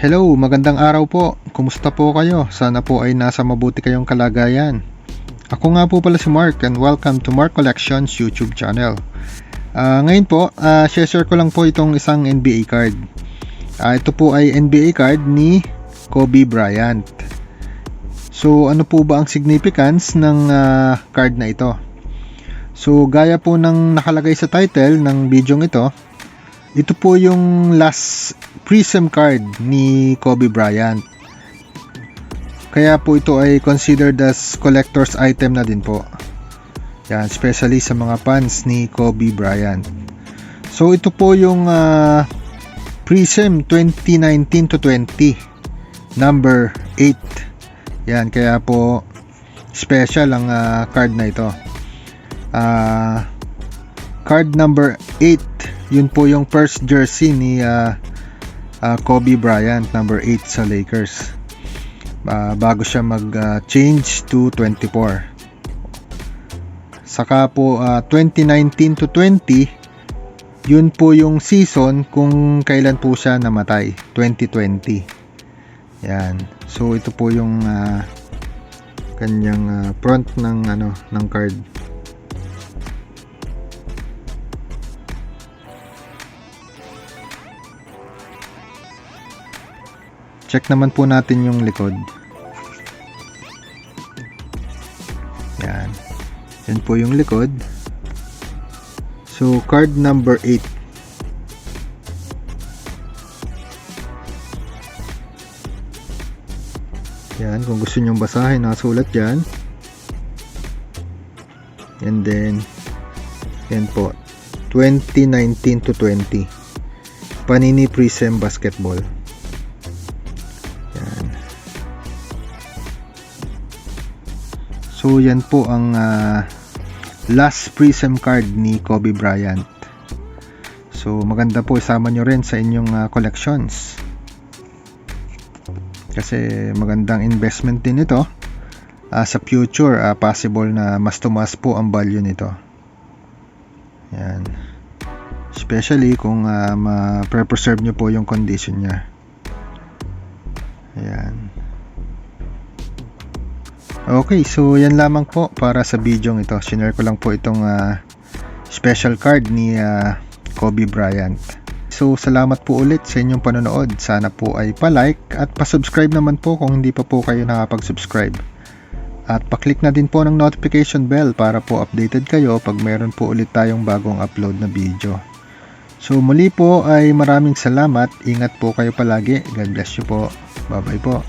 Hello, magandang araw po. Kumusta po kayo? Sana po ay nasa mabuti kayong kalagayan. Ako nga po pala si Mark and welcome to Mark Collections YouTube channel. Ngayon po, share ko lang po itong isang NBA card. Ito po ay NBA card ni Kobe Bryant. So ano po ba ang significance ng card na ito? So gaya po ng nakalagay sa title ng video ito, ito po yung last Prism card ni Kobe Bryant. Kaya po ito ay considered as collector's item na din po. Yan, especially sa mga fans ni Kobe Bryant. So ito po yung Prism 2019 to 20 number 8. Yan, kaya po special ang card na ito. Card number 8, yun po yung first jersey ni Kobe Bryant, number 8 sa Lakers, bago siya mag-change to 24. Saka po 2019 to 20, yun po yung season kung kailan po siya namatay, 2020. Yan, so ito po yung kanyang front ng card. Check naman po natin yung likod. Yan. Yan po yung likod. So, card number 8. Yan. Kung gusto nyong basahin, nakasulat dyan. And then, yan po. 2019 to 20. Panini Prism Basketball. So yan po ang last Prism card ni Kobe Bryant. So maganda po, isama nyo rin sa inyong collections. Kasi magandang investment din ito. Sa future, possible na mas tumaas po ang value nito. Yan. Especially kung ma-preserve nyo po yung condition niya. Ayan. Okay, so yan lamang po para sa video ito. Sinare ko lang po itong special card ni Kobe Bryant. So salamat po ulit sa inyong panonood. Sana po ay pa-like at pa-subscribe naman po kung hindi pa po kayo nakapag-subscribe. At pa-click na din po ng notification bell para po updated kayo pag meron po ulit tayong bagong upload na video. So muli po ay maraming salamat. Ingat po kayo palagi. God bless you po. Bye bye po.